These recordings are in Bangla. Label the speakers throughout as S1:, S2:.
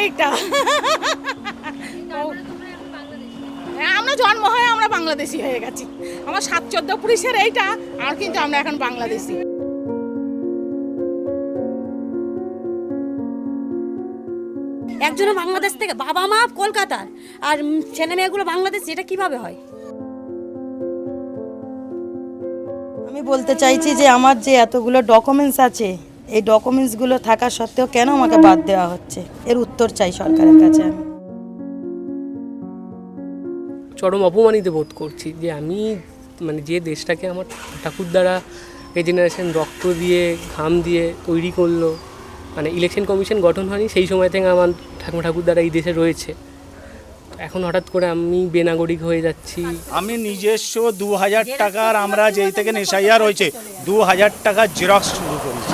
S1: অনেকটা। আমরা জন্ম হয়ে আমরা বাংলাদেশি হয়ে গেছি, আমার 7-14 পুলিশের এইটা, আর কিন্তু আমরা এখন বাংলাদেশি।
S2: একজনও বাংলাদেশ থেকে, বাবা মা কলকাতার আর ছেলে মেয়েগুলো বাংলাদেশ, এটা কিভাবে হয়?
S3: আমি বলতে চাইছি যে আমার যে এতগুলো ডকুমেন্টস আছে, এই ডকুমেন্টসগুলো থাকা সত্ত্বেও কেন আমাকে বাদ দেওয়া হচ্ছে, এর উত্তর চাই সরকারের কাছে। আমি
S4: চরম অপমানিত বোধ করছি যে আমি মানে যে দেশটাকে আমার ঠাকুরদারা এই জেনারেশন রক্ত দিয়ে ঘাম দিয়ে তৈরি করলো, মানে ইলেকশন কমিশন গঠন হয়নি সেই সময় থেকে আমার ঠাকুরদারা এই দেশে রয়েছে, এখন হঠাৎ করে আমি বেনাগরিক হয়ে যাচ্ছি।
S5: আমি নিজস্ব 2000 টাকার, আমরা যেই থেকে নেশাইয়া রয়েছে 2000 টাকা জেরক্স শুরু করেছি।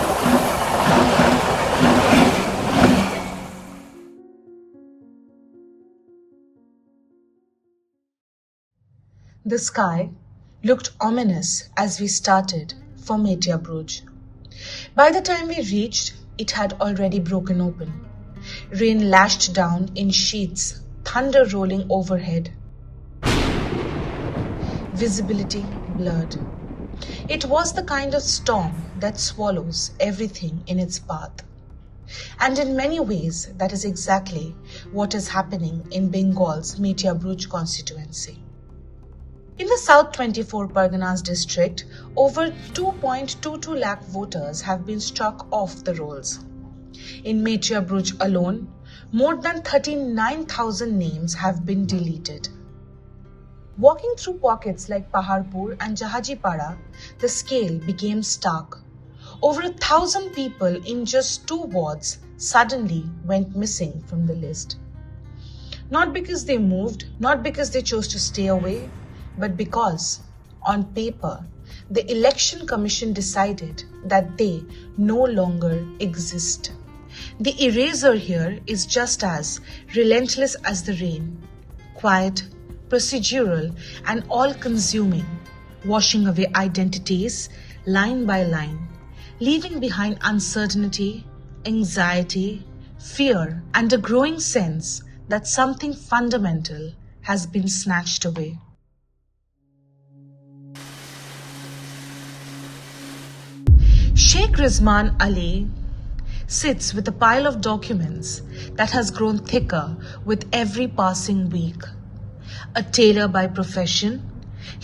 S6: The sky looked ominous as we started for Metiabruz. By the time we reached, it had already broken open. Rain lashed down in sheets, thunder rolling overhead. Visibility blurred. It was the kind of storm that swallows everything in its path. And in many ways, that is exactly what is happening in Bengal's Metiabruz constituency. In the South 24 Parganas district, over 2.22 lakh voters have been struck off the rolls. In Metiabruz alone, more than 39,000 names have been deleted. Walking through pockets like Paharpur and Jahajipara, the scale became stark. Over 1,000 people in just 2 wards suddenly went missing from the list. Not because they moved, not because they chose to stay away, but because, on paper, the Election Commission decided that they no longer exist. The eraser here is just as relentless as the rain, quiet, procedural, and all-consuming, washing away identities line by line, leaving behind uncertainty, anxiety, fear, and a growing sense that something fundamental has been snatched away. Sheikh Rizman Ali sits with a pile of documents that has grown thicker with every passing week. A tailor by profession,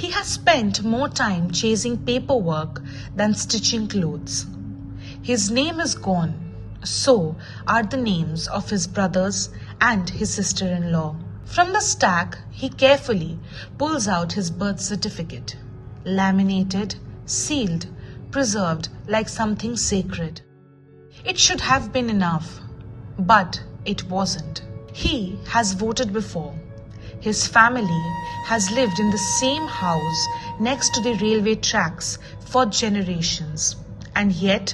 S6: he has spent more time chasing paperwork than stitching clothes. His name is gone, so are the names of his brothers and his sister-in-law. From the stack, he carefully pulls out his birth certificate, laminated, sealed, preserved like something sacred. It should have been enough, but it wasn't. He has voted before. His family has lived in the same house next to the railway tracks for generations. And yet,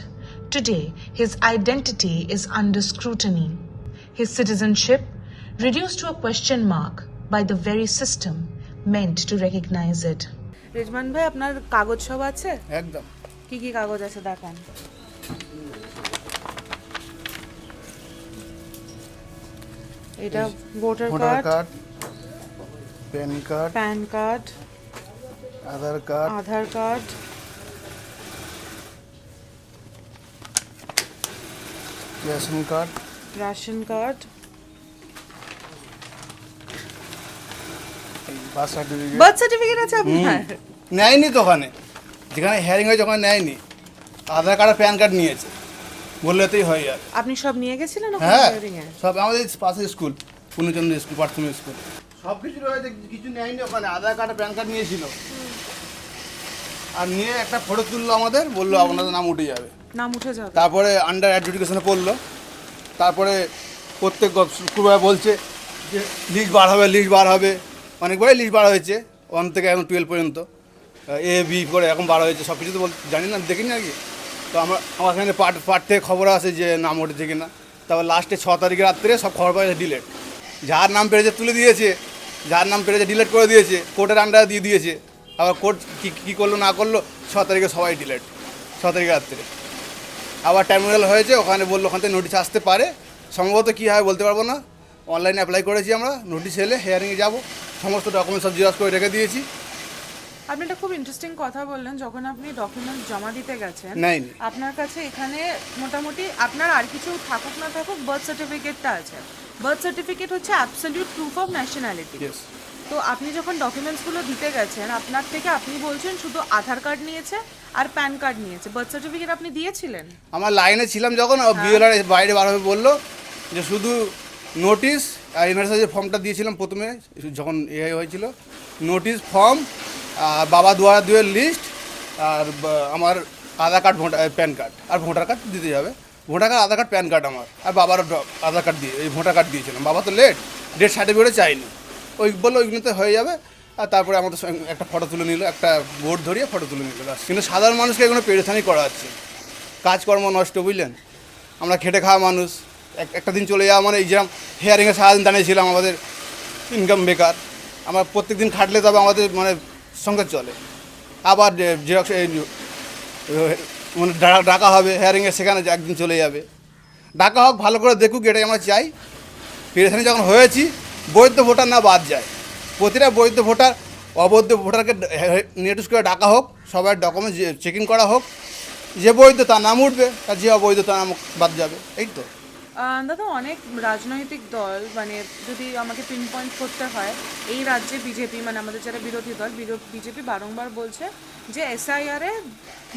S6: today, his identity is under scrutiny. His citizenship reduced to a question mark by the very system meant to recognize it.
S1: রেজমান ভাই, আপনার কাগজ সব আছে?
S5: একদম।
S1: কি কি কাগজ আছে দেখান। এটা voter card, PAN card, Aadhaar card, ration card, birth certificate আছে আপনার?
S7: নেয়নি তো, ওখানে যেখানে হিয়ারিং হয়েছে ওখানে নেয়নি, আধার কার্ড আর প্যান কার্ড নিয়েছে, বললেতেই হয়। আর
S1: আপনি সব নিয়ে গেছিলেন?
S7: হ্যাঁ, সব আমাদের পাশে স্কুল, পূর্ণচন্দ্র স্কুল, প্রাথমিক স্কুল, সব কিছু রয়েছে, কিছু নেয়নি ওখানে। আধার কার্ড আর প্যান কার্ড নিয়েছিল, আর নিয়ে একটা ফটো তুললো আমাদের, বললো আপনাদের নাম উঠে যাবে,
S1: নাম উঠে যাবে।
S7: তারপরে আন্ডার অ্যাডজুডিকেশনে পড়লো, তারপরে প্রত্যেক শুক্রবার বলছে যে লিস্ট বার হবে, অনেকবারই লিস্ট বার হয়েছে, 1 থেকে এখন 12 পর্যন্ত, এ বি করে এখন বার হয়েছে, সব কিছু তো জানি না, দেখিনি আর কি। তো আমার এখানে পার্ট থেকে খবর আসে যে নাম উঠেছে কিনা, তারপর লাস্টে 6 তারিখে রাত্রে সব খবর পাওয়া ডিলেট, যার নাম পেরেছে তুলে দিয়েছে, যার নাম পেরেছে ডিলেট করে দিয়েছে, কোর্টের আন্ডারে দিয়ে দিয়েছে। আবার কোর্ট কী করলো না করলো, 6 তারিখে সবাই ডিলেট, 6 তারিখে রাত্রে। আবার টাইমিনাল হয়েছে, ওখানে বললো ওখান থেকে নোটিশ আসতে পারে, সম্ভবত কী হয় বলতে পারবো না। অনলাইনে অ্যাপ্লাই করেছি আমরা, নোটিশ এলে হিয়ারিংয়ে যাব, সমস্ত ডকুমেন্টস সব জেরক্স করে রেখে দিয়েছি।
S8: আপনি একটা খুব ইন্টারেস্টিং কথা বললেন, যখন আপনি ডকুমেন্ট জমা দিতে গেছেন
S7: নেয়নি।
S8: আপনার কাছে এখানে মোটামুটি আপনার আর কিছু থাকুক না থাকুক বার্থ সার্টিফিকেটটা আছে। বার্থ সার্টিফিকেট হচ্ছে absolute proof of nationality.
S7: Yes.
S8: তো আপনি যখন ডকুমেন্টসগুলো দিতে গেছেন আপনার থেকে আপনি বলছেন শুধু আধার কার্ড নিয়েছে আর প্যান কার্ড নিয়েছে, বার্থ সার্টিফিকেট আপনি দিয়েছিলেন?
S7: আমার লাইনে ছিলাম যখন বিএলআর বাইরে বার হয়ে বললো যে শুধু নোটিশ আর ইউনিভার্সাল যে ফর্মটা দিয়েছিলাম প্রথমে যখন হয়েছিল, নোটিশ ফর্ম, বাবা দুয়ার লিস্ট, আর আমার আধার কার্ড, প্যান কার্ড আর ভোটার কার্ড দিতে যাবে। Voter card, Aadhaar card, PAN card আমার, আর বাবার আধার কার্ড দিয়ে এই ভোটার কার্ড দিয়েছিলাম। বাবা তো ডেথ সার্টিফিকেটও চাইনি, ওই বললো ওইগুলোতে হয়ে যাবে। আর তারপরে আমাদের একটা ফটো তুলে নিল, একটা বোর্ড ধরিয়ে ফটো তুলে নিল। কিন্তু সাধারণ মানুষকে এগুলো পেরেশানি করা হচ্ছে, কাজকর্ম নষ্ট, বুঝলেন? আমরা খেটে খাওয়া মানুষ, একটা দিন চলে যাওয়া মানে এই যেরকম হিয়ারিংয়ে সারাদিন দাঁড়িয়েছিলাম, আমাদের ইনকাম বেকার, আমরা প্রত্যেক দিন খাটলে তবে আমাদের মানে সংসার চলে। আবার জেরক্স মানে ডাকা হবে হিয়ারিংয়ে, সেখানে একদিন চলে যাবে। ডাকা হোক, ভালো করে দেখুক, এটাই আমরা চাই। পেরেশানি যখন হয়েছি, বৈধ ভোটার না বাদ যায়, প্রতিটা বৈধ ভোটার অবৈধ ভোটারকে নোটিশ করে ডাকা হোক, সবার ডকুমেন্টস চেকিং করা হোক, যে বৈধ তার নাম উঠবে, আর যে অবৈধ তার নাম বাদ যাবে, এই তো।
S8: দাদা, অনেক রাজনৈতিক দল, মানে যদি আমাকে পিন পয়েন্ট করতে হয়, এই রাজ্যে বিজেপি, মানে আমাদের যারা বিরোধী দল, বিজেপি বারংবার বলছে যে এসআইআরে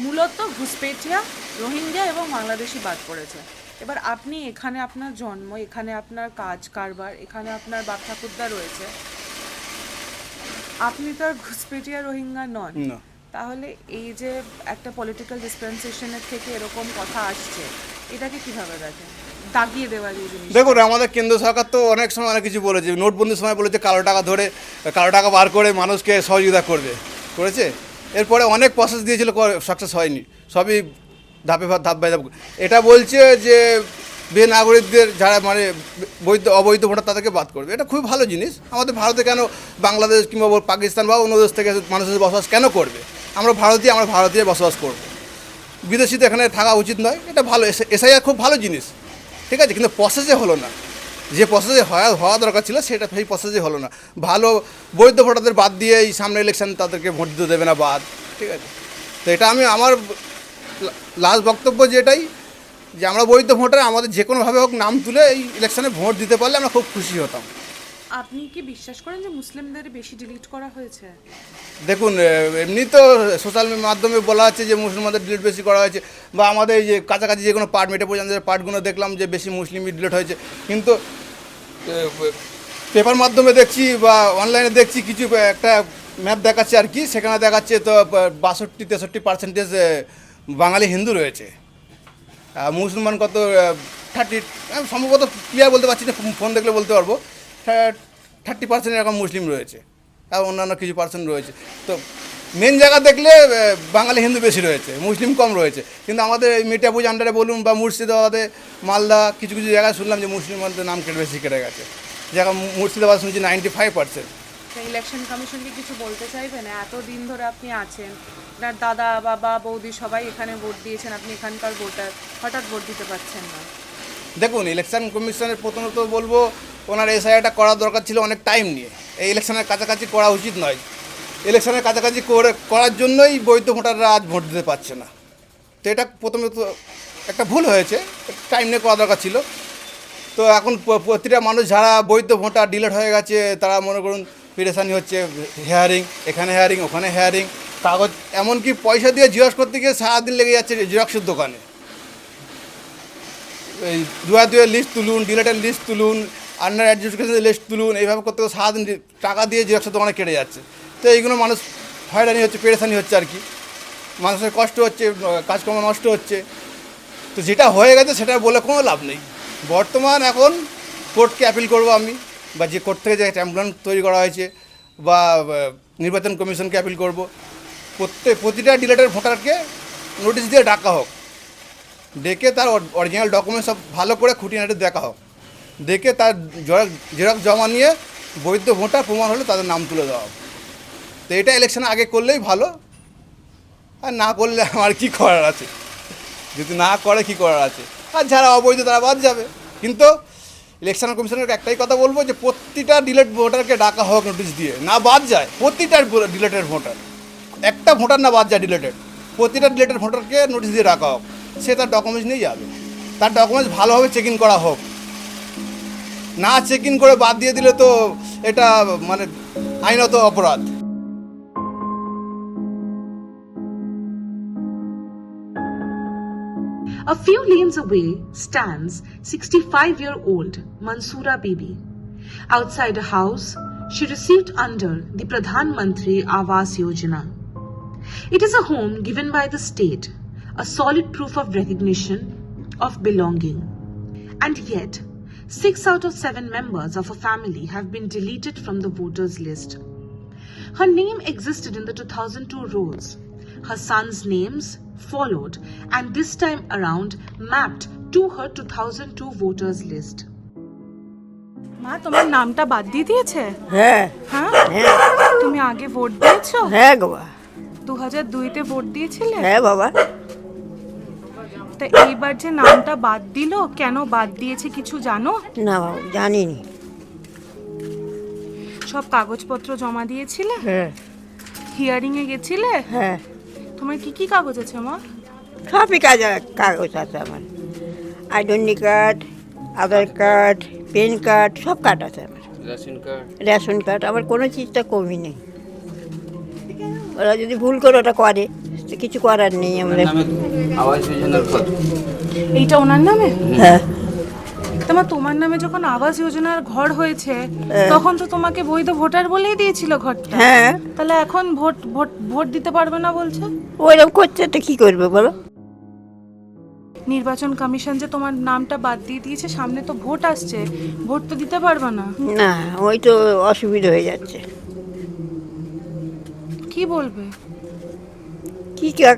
S8: মূলত ঘুষপেঠিয়া, রোহিঙ্গা এবং বাংলাদেশি বাদ পড়েছে। এবার আপনি এখানে আপনার জন্ম, এখানে আপনার কাজ কারবার, এখানে আপনার বাপ ঠাকুরদা রয়েছে, আপনি তো আর ঘুষপেঠিয়া রোহিঙ্গা নন। তাহলে এই যে একটা পলিটিক্যাল ডিসপেন্সেশনের থেকে এরকম কথা আসছে, এটাকে কিভাবে দেখেন? দাগিয়ে দেওয়া যে জিনিস।
S7: দেখুন, আমাদের কেন্দ্র সরকার তো অনেক সময় অনেক কিছু বলেছে, নোটবন্দির সময় বলেছে কালো টাকা বার করে মানুষকে সহযোগিতা করেছে। এরপরে অনেক প্রসেস দিয়েছিল, সাকসেস হয়নি, সবই ধাপে ধাপ বাই ধাপ। এটা বলছে যে বেনাগরিকদের যারা মানে অবৈধ ভোটার তাদেরকে বাদ করবে, এটা খুবই ভালো জিনিস। আমাদের ভারতে কেন বাংলাদেশ কিংবা পাকিস্তান বা অন্য দেশ থেকে মানুষের বসবাস কেন করবে? আমরা ভারতীয় বসবাস করব, বিদেশিতে এখানে থাকা উচিত নয়, এটা ভালো। এসআইআর খুব ভালো জিনিস, ঠিক আছে, কিন্তু প্রসেসে হলো না, যে প্রসেসে হওয়া দরকার ছিল সেটা সেই প্রসেসে হলো না। ভালো বৈধ ভোটারদের বাদ দিয়ে এই সামনে ইলেকশন তাদেরকে ভোট দিতে দেবে না বাদ, ঠিক আছে। তো এটা আমার লাস্ট বক্তব্য যেটাই, যে আমরা বৈধ ভোটার, আমাদের যে কোনোভাবে হোক নাম তুলে এই ইলেকশনে ভোট দিতে পারলে আমরা খুব খুশি হতাম।
S8: আপনি কি বিশ্বাস করেন যে মুসলিমদের বেশি ডিলিট করা হয়েছে?
S7: দেখুন, এমনি তো সোশ্যাল মাধ্যমে বলা হচ্ছে যে মুসলিমদের ডিলিট বেশি করা হয়েছে, বা আমাদের এই যে কাছাকাছি যে কোনো পার্ট, মেটিয়াবুরুজের পার্টগুলো দেখলাম যে বেশি মুসলিমই ডিলিট হয়েছে। কিন্তু পেপার মাধ্যমে দেখছি বা অনলাইনে দেখছি, কিছু একটা ম্যাপ দেখাচ্ছে আর কি, সেখানে দেখাচ্ছে তো 62-63% বাঙালি হিন্দু রয়েছে, মুসলমান কত 30, সম্ভবত ক্লিয়ার বলতে পারছি না, ফোন দেখলে বলতে পারবো, 30% এরকম মুসলিম রয়েছে, আর অন্যান্য কিছু পার্সেন্ট রয়েছে। তো মেন জায়গা দেখলে বাঙালি হিন্দু বেশি রয়েছে, মুসলিম কম রয়েছে। কিন্তু আমাদের এই মিঠাপুর আন্ডারে বলুন বা মুর্শিদাবাদে, মালদা, কিছু কিছু জায়গায় শুনলাম যে মুসলিমদের নাম বেশি কেটে গেছে। জায়গা মুর্শিদাবাদ শুনছি 95%।
S8: ইলেকশন কমিশনকে কিছু বলতে চাইবেন? এত দিন ধরে আপনি আছেন, আপনার দাদা, বাবা, বৌদি সবাই এখানে ভোট দিয়েছেন, আপনি এখানকার ভোটার, হঠাৎ ভোট দিতে পারছেন না।
S7: দেখুন, ইলেকশন কমিশনের প্রথমত বলবো, ওনার এসআইআরটা করার দরকার ছিল অনেক টাইম নিয়ে, এই ইলেকশনের কাছাকাছি করা উচিত নয়। ইলেকশনের কাছাকাছি করার জন্যই বৈধ ভোটাররা আজ ভোট দিতে পারছে না। তো এটা প্রথমে তো একটা ভুল হয়েছে, টাইম নিয়ে করা দরকার ছিল। তো এখন প্রতিটা মানুষ যারা বৈধ ভোটার ডিলেট হয়ে গেছে, তারা মনে করুন পেরেশানি হচ্ছে, হেয়ারিং, এখানে হেয়ারিং, ওখানে হেয়ারিং, কাগজ, এমনকি পয়সা দিয়ে জিরক্স করতে গিয়ে সারাদিন লেগে যাচ্ছে জিরক্সের দোকানে। এই দুয়ার লিস্ট তুলুন, ডিলেটের লিস্ট তুলুন, আন্ডার অ্যাডজুডিকেশনের লিস্ট তুলুন, এইভাবে করতে সারাদিন টাকা দিয়ে জিরক্সের দোকানে কেটে যাচ্ছে। তো এইগুলো মানুষ হয়রানি হচ্ছে, পেরেশানি হচ্ছে আর কি, মানুষের কষ্ট হচ্ছে, কাজকর্ম নষ্ট হচ্ছে। তো যেটা হয়ে গেছে সেটা বলে কোনো লাভ নেই। বর্তমান এখন কোর্টকে অ্যাপিল করবো আমি, বা যে কোর্ট থেকে যে ট্যাম্পলেন তৈরি করা হয়েছে, বা নির্বাচন কমিশনকে অ্যাপিল করবো, প্রতিটা ডিলেটের ভোটারকে নোটিশ দিয়ে ডাকা হোক, ডেকে তার অরিজিনাল ডকুমেন্ট সব ভালো করে খুঁটিনাটি দেখা হোক, দেখে তার জেরক্স জমা নিয়ে বৈধ ভোটার প্রমাণ হলে তাদের নাম তুলে দেওয়া হোক। তো এটা ইলেকশনে আগে করলেই ভালো, আর না করলে আমার কী করার আছে, যদি না করে কী করার আছে, আর যারা অবৈধ তারা বাদ যাবে। কিন্তু ইলেকশন কমিশনের একটাই কথা বলবো যে প্রতিটা ডিলেট ভোটারকে ডাকা হোক নোটিশ দিয়ে, না বাদ যায় প্রতিটা ডিলেটেড ভোটার, একটা ভোটার না বাদ যায় ডিলেটেড, প্রতিটা ডিলেটেড ভোটারকে নোটিশ দিয়ে ডাকা হোক, সে তার ডকুমেন্টস নিয়ে যাবে, তার ডকুমেন্টস ভালোভাবে চেক ইন করা হোক। না চেক ইন করে বাদ দিয়ে দিলে তো এটা মানে আইনত অপরাধ।
S6: A few lanes away stands 65-year-old Mansoora Bibi. Outside a house she received under the Pradhan Mantri Awas Yojana. It is a home given by the state, a solid proof of recognition of belonging. And yet, 6 out of 7 members of her family have been deleted from the voters list. Her name existed in the 2002 rolls. Her sons' names followed and this time around mapped to her 2002 voters list.
S8: মা তোমার নামটা বাদ দিয়ে দিয়েছে?
S9: হ্যাঁ
S8: হ্যাঁ,
S9: হ্যাঁ
S8: তুমি আগে ভোট দিয়েছো?
S9: হ্যাঁ গো বাবা,
S8: 2002-তে ভোট দিয়েছিলে?
S9: হ্যাঁ বাবা।
S8: তা এইবার যে নামটা বাদ দিল, কেন বাদ দিয়েছে কিছু জানো?
S9: না বাবা, জানিনি।
S8: সব কাগজপত্র জমা দিয়েছিলে?
S9: হ্যাঁ
S8: হিয়ারিং এ গেছিলে?
S9: হ্যাঁ,
S8: তোমার কি কি কাগজ আছে মা?
S9: সবই কাগজ আছে আমার, identity card, Aadhaar card, PAN card, সব কার্ড আছে আমার, রেশন কার্ড, আমার কোনো চিজটা কমই নেই। ওরা যদি ভুল করে ওটা করে, তো কিছু করার নেই আমাদের।
S8: এইটা ওনার নামে?
S9: হ্যাঁ।
S8: তোমার নামে যখন আবাস যোজনার ঘর হয়েছে তখন তো তোমাকে বৈধ ভোটার বলেই দিয়েছিল ঘরটা।
S9: হ্যাঁ,
S8: তাহলে এখন ভোট দিতে পারবে না বলছে?
S9: ওইরকম করছে তো কি করবে বলো?
S8: নির্বাচন কমিশন যে তোমার নামটা বাদ দিয়ে দিয়েছে, সামনে তো ভোট আসছে, ভোট তো দিতে পারবে না।
S9: না, ওই তো অসুবিধা হয়ে যাচ্ছে।
S8: কি বলবে?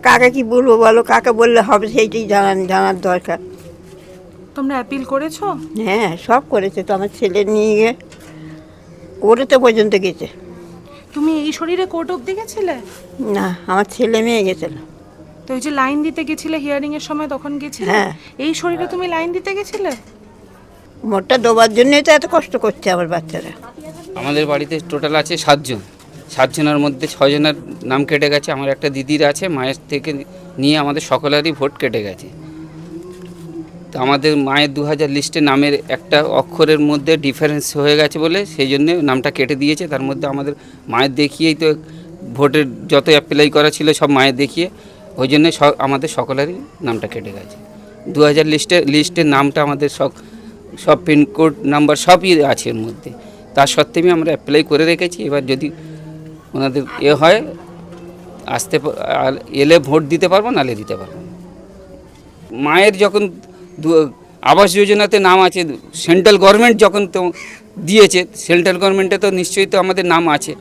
S9: কাকে কি বলবো বলো? কাকে বললে হবে সেইটাই জানার দরকার।
S8: তোমরা অ্যাপিল করেছো?
S9: হ্যাঁ, সব করেছে তো, আমার ছেলে নিয়ে গিয়ে কোর্টে পর্যন্ত গেছে।
S8: তুমি এই শরীরে কোর্ট অবধি গেছিলে?
S9: না, আমার ছেলে মেয়ে গেছিল।
S8: তো ওই যে লাইন দিতে গেছিলে হিয়ারিং এর সময়, তখন গেছিলে?
S9: হ্যাযাঁ।
S8: এই শরীরে তুমি লাইন দিতে গেছিলে?
S9: ভোটটা দেওয়ার জন্যই তো এত কষ্ট করছে আমার বাচ্চারা।
S10: আমাদের বাড়িতে টোটাল আছে 7 জন। 7 জনের মধ্যে 6 জনের নাম কেটে গেছে। আমার একটা দিদির আছে, মায়ের থেকে নিয়ে আমাদের সকলেরই ভোট কেটে গেছে। তো আমাদের মায়ের 2000 লিস্টে নামের একটা অক্ষরের মধ্যে ডিফারেন্স হয়ে গেছে বলে সেই জন্য নামটা কেটে দিয়েছে। তার মধ্যে আমাদের মায়ের দেখিয়েই তো ভোটের যত অ্যাপ্লাই করা ছিল সব মায়ের দেখিয়ে, ওই জন্য আমাদের সকলেরই নামটা কেটে গেছে। 2000 লিস্টের নামটা আমাদের সব পিনকোড নাম্বার সবই আছে এর মধ্যে। তার সত্ত্বেও আমরা অ্যাপ্লাই করে রেখেছি। এবার যদি ওনাদের হয় এলে ভোট দিতে পারবো, নালে দিতে পারবো। মায়ের যখন আবাস যোজনাতে নাম আছে, সেন্ট্রাল গভর্নমেন্ট যখন তো দিয়েছে, সেন্ট্রাল গভর্নমেন্টে তো নিশ্চয়ই তো আমাদের নাম আছে।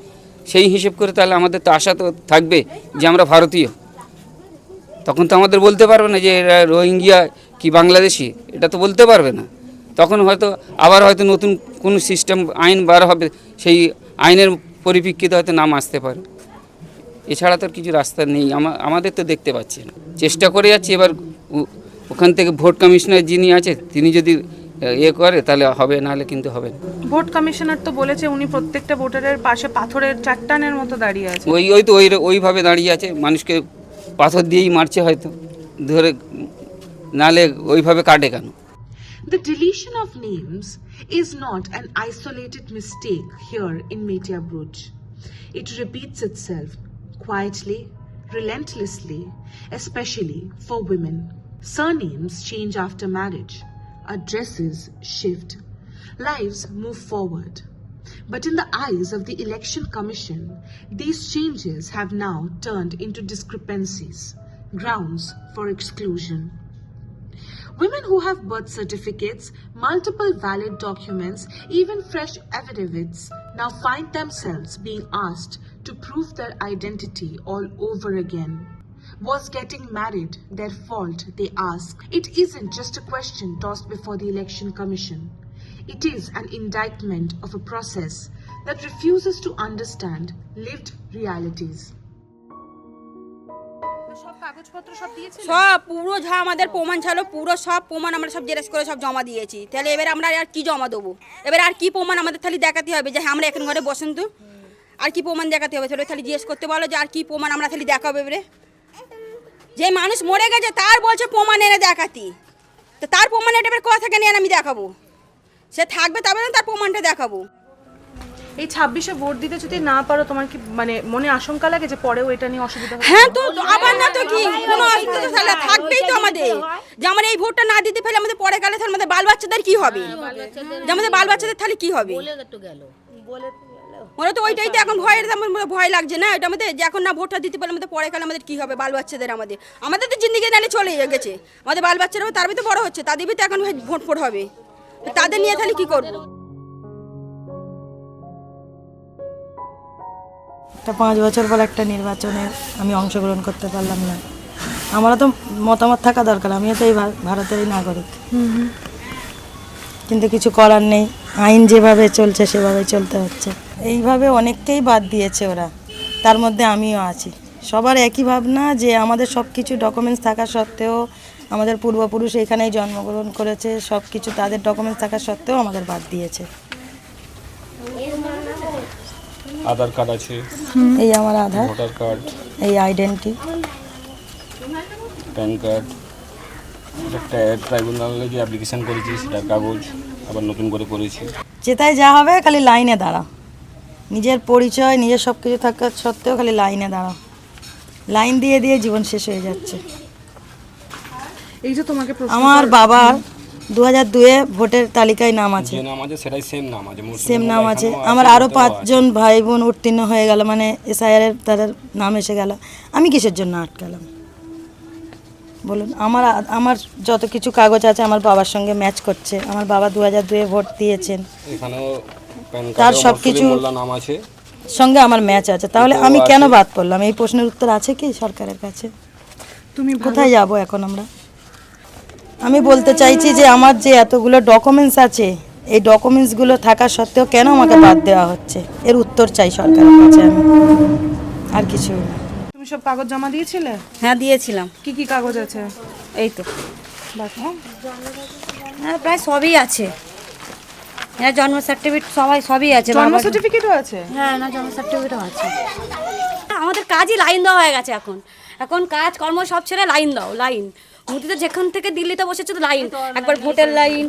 S10: সেই হিসেব করে তাহলে আমাদের তো আশা তো থাকবে যে আমরা ভারতীয়। তখন তো আমাদের বলতে পারবে না যে এরা রোহিঙ্গিয়া কি বাংলাদেশি, এটা তো বলতে পারবে না। তখন হয়তো আবার হয়তো নতুন কোনো সিস্টেম আইন বার হবে, সেই আইনের পরিপ্রেক্ষিতে হয়তো নাম আসতে পারে। এছাড়া তো কিছু রাস্তা নেই, আমাদের তো দেখতে পাচ্ছি না। চেষ্টা করে যাচ্ছি। এবার ওখান থেকে ভোট কমিশনার যিনি আছে তিনি যদি করে তাহলে হবে, নাহলে কিন্তু হবে না।
S8: ভোট কমিশনার তো বলেছে উনি প্রত্যেকটা ভোটারের পাশে পাথরের চাট্টানের মতো দাঁড়িয়ে আছে।
S10: ওইভাবে দাঁড়িয়ে আছে, মানুষকে পাথর দিয়েই মারছে হয়তো ধরে, নাহলে ওইভাবে কাটে কেন?
S6: The deletion of names is not an isolated mistake here in Metiabruz. It repeats itself quietly, relentlessly, especially for women. Surnames change after marriage. Addresses shift. Lives move forward. But in the eyes of the Election Commission, these changes have now turned into discrepancies, grounds for exclusion. Women who have birth certificates, multiple valid documents, even fresh affidavits now find themselves being asked to prove their identity all over again. Was getting married their fault, they ask? It isn't just a question tossed before the Election Commission. It is an indictment of a process that refuses to understand lived realities.
S8: সব কাগজপত্র সব দিয়েছিলেন?
S2: সব পুরো যা আমাদের প্রমাণ ছিল পুরো সব প্রমাণ আমরা সব জেরক্স করে সব জমা দিয়েছি। তাহলে এবার আমরা আর কি জমা দেবো? এবার আর কি প্রমাণ আমাদের তাহলে দেখাতে হবে যে হ্যাঁ আমরা এখন ঘরে বসেন তো আর কি প্রমাণ দেখাতে হবে? তাহলে জিজ্ঞেস করতে বলো যে আর কি প্রমাণ আমরা তাহলে দেখাবো এবারে? যে মানুষ মরে গেছে তার বলছে প্রমাণ এনে দেখাতি, তো তার প্রমাণ এটা এবার কোথা থেকে নিয়ে আমি দেখাবো? সে থাকবে তবে না তার প্রমাণটা দেখাবো।
S8: এই 26-এ ভোট দিতে যদি না পারো তোমার কি মানে মনে আশঙ্কা লাগে যে পরেও এটা নিয়ে অসুবিধা হবে?
S2: হ্যাঁ, তো আবার না তো কি কোনো অসুবিধা তো তাহলে থাকবেই তো আমাদের, যে আমরা এই ভোটটা না দিতে ফেলে আমাদের পরে গেলে তাহলে আমাদের বাল বাচ্চাদের কি হবে? যে আমাদের বাল বাচ্চাদের তাহলে কি হবে? ওরা তো ওইটাই তো এখন ভয় লাগছে না এটা আমাদের, যে এখন না ভোটটা দিতে পারলে আমাদের পরে গেলে আমাদের কি হবে? বাল বাচ্চাদের আমাদের তো জিন্দিগি নালে চলে গেছে, আমাদের বাল বাচ্চারাও তার ভিতরে বড় হচ্ছে, তাদের ভিতরে এখন ভোট হবে, তাদের নিয়ে তাহলে কি করবো?
S3: একটা 5 বছর পর একটা নির্বাচনে আমি অংশগ্রহণ করতে পারলাম না। আমারও তো মতামত থাকা দরকার, আমিও তো এই ভারতেরই নাগরিক, কিন্তু কিছু করার নেই, আইন যেভাবে চলছে সেভাবে চলতে হচ্ছে। এইভাবে অনেককেই বাদ দিয়েছে ওরা, তার মধ্যে আমিও আছি। সবার একই ভাবনা যে আমাদের সব কিছু ডকুমেন্টস থাকা সত্ত্বেও, আমাদের পূর্বপুরুষ এখানেই জন্মগ্রহণ করেছে, সব কিছু তাদের ডকুমেন্টস থাকা সত্ত্বেও আমাদের বাদ দিয়েছে।
S11: আধার কার্ড আছে,
S3: এই আমার আধার,
S11: ভোটার কার্ড,
S3: এই আইডেন্টি,
S11: প্যান কার্ড, একটা ট্রাইব্যুনালে যে অ্যাপ্লিকেশন করেছি সেটার কাগজ আবার নতুন করে করেছি।
S3: যেটাই যা হবে খালি লাইনে দাঁড়াও, নিজের পরিচয় নিজের সব কিছু থাকা সত্ত্বেও খালি লাইনে দাঁড়াও, লাইন দিয়ে দিয়ে জীবন শেষ হয়ে যাচ্ছে।
S8: এই যে তোমাকে
S3: আমার বাবার 2002-এ ভোটের তালিকায় নাম আছে,
S11: যে নাম আছে সেটাই সেম নাম আছে,
S3: সেম নাম আছে। আমার আরও 5 জন ভাই বোন উত্তীর্ণ হয়ে গেল, মানে এসআইআর এর তাদের নাম এসে গেল, আমি কিসের জন্য আটকালাম বলুন? আমার যত কিছু কাগজ আছে আমার বাবার সঙ্গে ম্যাচ করছে, আমার বাবা 2002-এ ভোট দিয়েছেন,
S11: এখানেও প্যান
S3: তার
S11: কার্ডে
S3: সব কিছু
S11: নাম আছে,
S3: সঙ্গে আমার ম্যাচ আছে, তাহলে আমি কেন বাদ পড়লাম? এই প্রশ্নের উত্তর আছে কি সরকারের কাছে?
S8: তুমি
S3: কোথায় যাব এখন আমরা? আমি বলতে চাইছি যে আমার যে এতগুলো ডকুমেন্টস আছে, এই ডকুমেন্টসগুলো থাকা সত্ত্বেও কেন আমাকে বাদ দেওয়া হচ্ছে, এর উত্তর চাই সরকারের কাছে আমি, আর কিছু না।
S8: তুমি সব কাগজ জমা দিয়েছিলে?
S2: হ্যাঁ দিয়েছিলাম।
S8: কি কি কাগজ আছে?
S2: এই তো হ্যাঁ প্রায় সবই আছে, হ্যাঁ জন্ম সার্টিফিকেট সবই আছে।
S8: জন্ম সার্টিফিকেটও আছে?
S2: হ্যাঁ না জন্ম সার্টিফিকেটও আছে। আমাদের কাজই লাইন দেওয়া হয়ে গেছে, এখন কাজ কর্ম সব ছেড়ে লাইন দাও, লাইন। মোদি তো যেখান থেকে দিল্লিতে বসেছে তো লাইন, একবার ভোটের লাইন,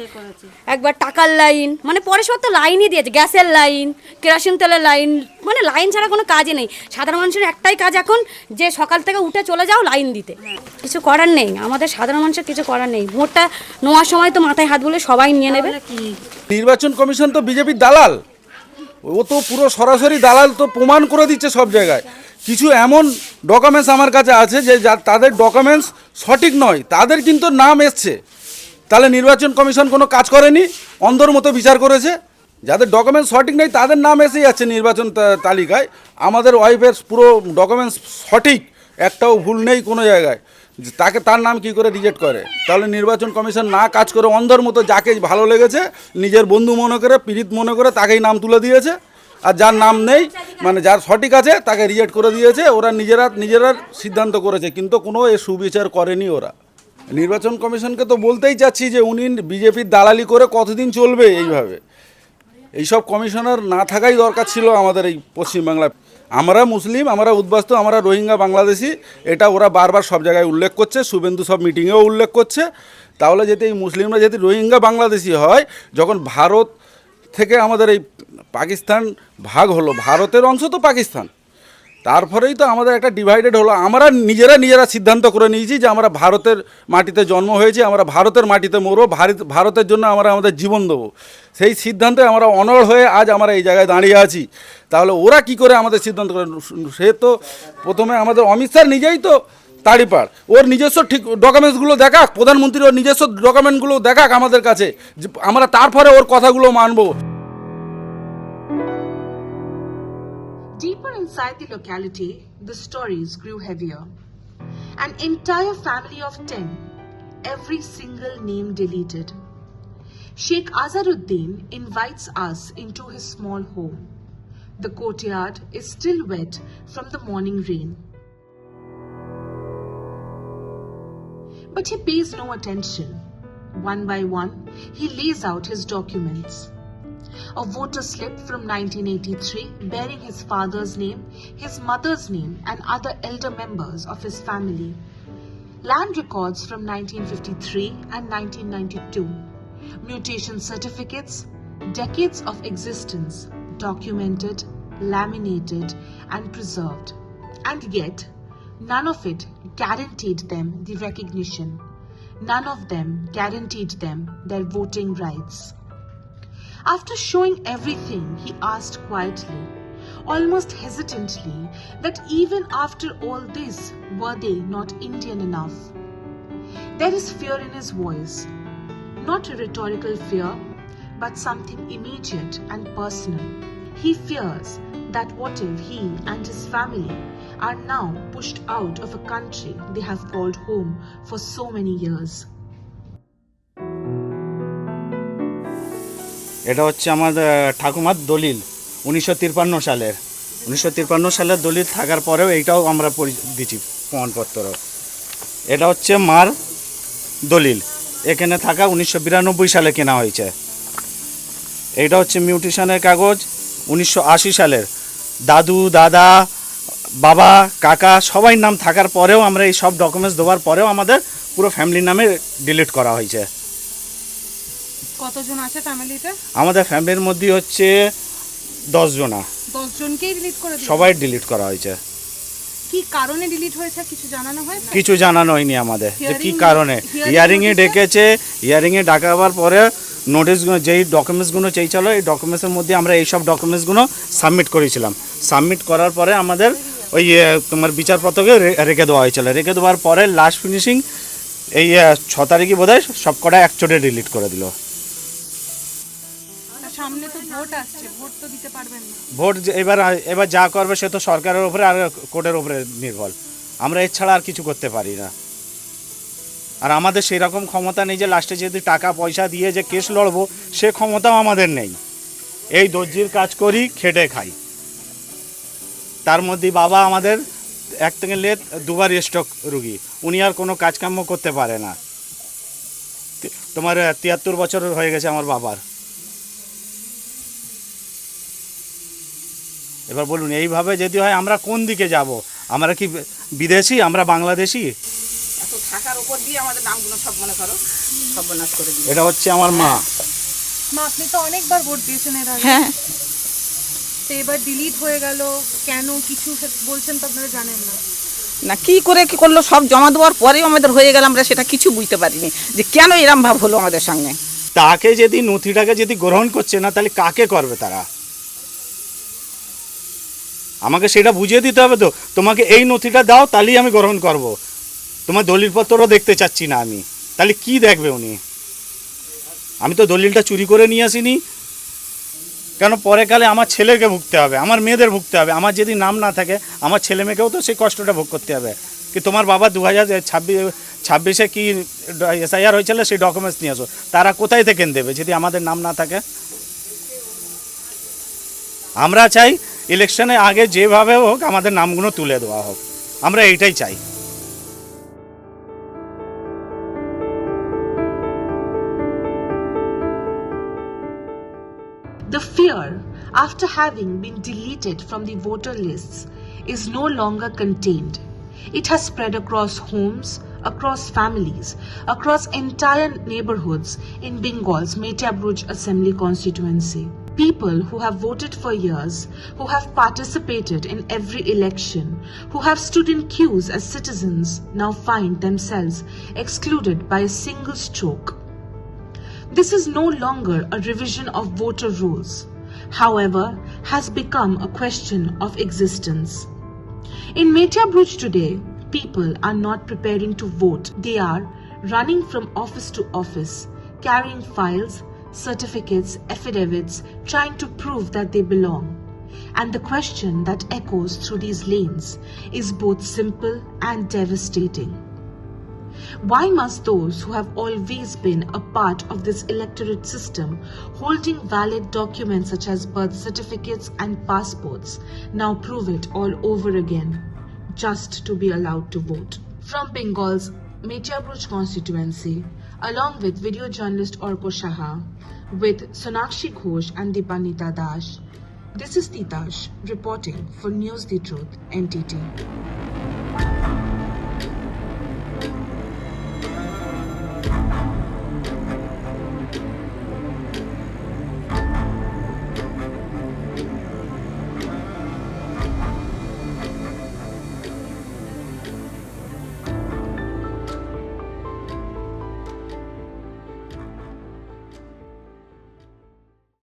S2: একবার টাকার লাইন, মানে পরে সব তো লাইনই দিয়েছে, গ্যাসের লাইন, কেরোসিন তেলের লাইন, মানে লাইন ছাড়া কোনো কাজই নেই। সাধারণ মানুষের একটাই কাজ এখন যে সকাল থেকে উঠে চলে যাও লাইন দিতে, কিছু করার নেই। আমাদের সাধারণ মানুষের কিছু করার নেই, ভোটটা নেওয়ার সময় তো মাথায় হাত বলে সবাই নিয়ে নেবে।
S7: নির্বাচন কমিশন তো বিজেপির দালাল, ও তো পুরো সরাসরি দালাল, তো প্রমাণ করে দিচ্ছে সব জায়গায়। কিছু এমন ডকুমেন্টস আমার কাছে আছে যে তাদের ডকুমেন্টস সঠিক নয়, তাদের কিন্তু নাম এসছে, তাহলে নির্বাচন কমিশন কোনো কাজ করেনি, অন্ধর মতো বিচার করেছে। যাদের ডকুমেন্টস সঠিক নেই তাদের নাম এসে যাচ্ছে নির্বাচন তালিকায়। আমাদের ওয়াইফের পুরো ডকুমেন্টস সঠিক, একটাও ভুল নেই কোনো জায়গায়, তার নাম কি করে রিজেক্ট করে? তাহলে নির্বাচন কমিশন না কাজ করে অন্ধর মতো যাকে ভালো লেগেছে নিজের বন্ধু মনে করে, পীড়িত মনে করে তাকেই নাম তুলে দিয়েছে, আর যার নাম নেই মানে যার সঠিক আছে তাকে রিজেক্ট করে দিয়েছে। ওরা নিজেরা সিদ্ধান্ত করেছে, কিন্তু কোনো এ সুবিচার করেনি ওরা। নির্বাচন কমিশনকে তো বলতেই চাচ্ছি যে উনি বিজেপির দালালি করে কতদিন চলবে এইভাবে? এইসব কমিশনার না থাকাই দরকার ছিল আমাদের এই পশ্চিমবাংলায়। আমরা মুসলিম, আমরা উদ্বাস্তু, আমরা রোহিঙ্গা বাংলাদেশি, এটা ওরা বারবার সব জায়গায় উল্লেখ করছে, শুভেন্দু সব মিটিংয়েও উল্লেখ করছে। তাহলে যদি এই মুসলিমরা যদি রোহিঙ্গা বাংলাদেশি হয়, যখন ভারত থেকে আমাদের এই পাকিস্তান ভাগ হলো, ভারতের অংশ তো পাকিস্তান, তারপরেই তো আমাদের একটা ডিভাইডেড হলো। আমরা নিজেরা সিদ্ধান্ত করে নিয়েছি যে আমরা ভারতের মাটিতে জন্ম হয়েছি, আমরা ভারতের মাটিতে মরবো, ভারতের জন্য আমরা আমাদের জীবন দেবো। সেই সিদ্ধান্তে আমরা অনড় হয়ে আজ আমরা এই জায়গায় দাঁড়িয়ে আছি। তাহলে ওরা কি করে আমাদের সিদ্ধান্ত করে? সে তো প্রথমে আমাদের অমিত শাহ নিজেই তো তাড়িপাড়, ওর নিজস্ব ঠিক ডকুমেন্টসগুলো দেখাক, প্রধানমন্ত্রী ওর নিজস্ব ডকুমেন্টগুলো দেখাক আমাদের কাছে, যে আমরা তারপরে ওর কথাগুলো মানবো।
S6: Deeper inside the locality, the stories grew heavier. An entire family of 10, every single name deleted. Sheikh Azaruddin invites us into his small home. The courtyard is still wet from the morning rain. But he pays no attention. One by one, he lays out his documents. A voter slip from 1983 bearing his father's name, his mother's name, and other elder members of his family. Land records from 1953 and 1992. Mutation certificates, decades of existence, documented, laminated, and preserved. And yet, none of it guaranteed them the recognition. None of them guaranteed them their voting rights. After showing everything, he asked quietly, almost hesitantly, that even after all this, were they not Indian enough? There is fear in his voice, not a rhetorical fear, but something immediate and personal. He fears that what if he and his family are now pushed out of a country they have called home for so many years.
S5: এটা হচ্ছে আমার ঠাকুমার দলিল 1953 সালের 1953 সালের দলিল থাকার পরেও এইটাও আমরা দিচ্ছি প্রমাণপত্র। এটা হচ্ছে মার দলিল, এখানে থাকা 1992 সালে কেনা হয়েছে। এইটা হচ্ছে মিউটেশনের কাগজ 1980 সালের। দাদু দাদা বাবা কাকা সবাই নাম থাকার পরেও আমরা এই সব ডকুমেন্টস দেওয়ার পরেও আমাদের পুরো ফ্যামিলির নামে ডিলিট করা হয়েছে।
S8: কতজন আছে ফ্যামিলিতে?
S5: আমাদের ফ্যামিলির মধ্যে হচ্ছে 10 জন।
S8: 10 জনকেই ডিলিট করে দিয়েছে?
S5: সবাই ডিলিট করা হয়েছে।
S8: কি কারণে ডিলিট হয়েছে কিছু জানানো হয়?
S5: কিছু জানানো হয়নি আমাদের যে কি কারণে। হিয়ারিংয়ে ডেকেছে, হিয়ারিংয়ে ডাকাবার পরে নোটিশগুলো যেই ডকুমেন্টসগুলো চেয়েছিল এই ডকুমেন্টসের মধ্যে আমরা এই সব ডকুমেন্টসগুলো সাবমিট করেছিলাম। সাবমিট করার পরে আমাদের ওই তোমার বিচারপত্রকে রেখে দেওয়া হয়েছিল। রেখে দেওয়ার পরে লাস্ট ফিনিশিং এই 6 তারিখে বোধহয় সব কটা একচোটে ডিলিট করে দিল।
S8: সামনে তো ভোট আসছে, ভোট তো দিতে পারবেন না।
S5: ভোট এবার যা করবে সে তো সরকারের উপরে আর কোর্টের উপরে নির্ভর। আমরা এর ছাড়া আর কিছু করতে পারি না। আর আমাদের সেই রকম ক্ষমতা নেই যে লাস্টে যদি টাকা পয়সা দিয়ে যে কেস লড়বো সে ক্ষমতাও আমাদের নেই। এই দর্জির কাজ করি, খেটে খাই। তার মধ্যে বাবা আমাদের 1 থেকে 2বার স্ট্রোক রুগী, উনি আর কোনো কাজকর্ম করতে পারে না। তোমার 73 বছর হয়ে গেছে আমার বাবার। এবার বলুন এইভাবে যদি হয় আমরা কোন দিকে যাব? আমরা কি বিদেশি? আমরা বাংলাদেশি?
S1: এত থাকার উপর দিয়ে আমাদের নামগুলো সব মনে করো সর্বনাশ করে দিল।
S5: এটা হচ্ছে আমার মা।
S8: মা আপনি তো অনেকবার ভোট দিয়েছেন এর আগে।
S1: হ্যাঁ।
S8: তো এবার ডিলিট হয়ে গেল কেন কিছু বলছেন তো আপনারা জানেন না?
S1: না কি করে কি করলো, সব জমা দেওয়ার পরেও আমাদের হয়ে গেল, আমরা সেটা কিছু বুঝতে পারিনি যে কেন এরম ভাব হলো আমাদের সঙ্গে।
S5: তাকে যদি নথিটাকে যদি গ্রহণ করছে না তাহলে কাকে করবে তারা? আমাকে সেটা বুঝিয়ে দিতে হবে তো, তোমাকে এই নথিটা দাও তাহলেই আমি গ্রহণ করব। তোমার দলিলপত্রও দেখতে চাচ্ছি না আমি, তাহলে কি দেখবে উনি? আমি তো দলিলটা চুরি করে নিয়ে আসিনি। কেন পরে কালে আমার ছেলেকে ভুগতে হবে, আমার মেয়েদের ভুগতে হবে। আমার যদি নাম না থাকে আমার ছেলে মেয়েকেও তো সেই কষ্টটা ভোগ করতে হবে। কি তোমার বাবা 2026 কি এসআইআর হয়েছিল সেই ডকুমেন্টস নিয়ে আসো, তারা কোথায় থেকে দেবে যদি আমাদের নাম না থাকে? আমরা চাই ইলেকশনে আগে যেভাবে হোক আমাদের নামগুলো তুলে দেওয়া হোক, আমরা এইটাই চাই।
S6: The fear, after having been deleted from the voter lists, is no longer contained. It has spread across homes, across families, across entire neighborhoods in Bengal's Metiabruz Assembly constituency. People who have voted for years, who have participated in every election, who have stood in queues as citizens, now find themselves excluded by a single stroke. This is no longer a revision of voter rules, however, has become a question of existence. In Metiabruz today, people are not preparing to vote. They are running from office to office, carrying files, certificates, affidavits, trying to prove that they belong. And the question that echoes through these lanes is both simple and devastating. Why must those who have always been a part of this electorate system, holding valid documents such as birth certificates and passports, now prove it all over again, just to be allowed to vote? From Bengal's Metiabruz Constituency, along with video journalist Orko Shaha, with Sonakshi Ghosh and Dipanita Das. This is Titash reporting for News the Truth, NTT.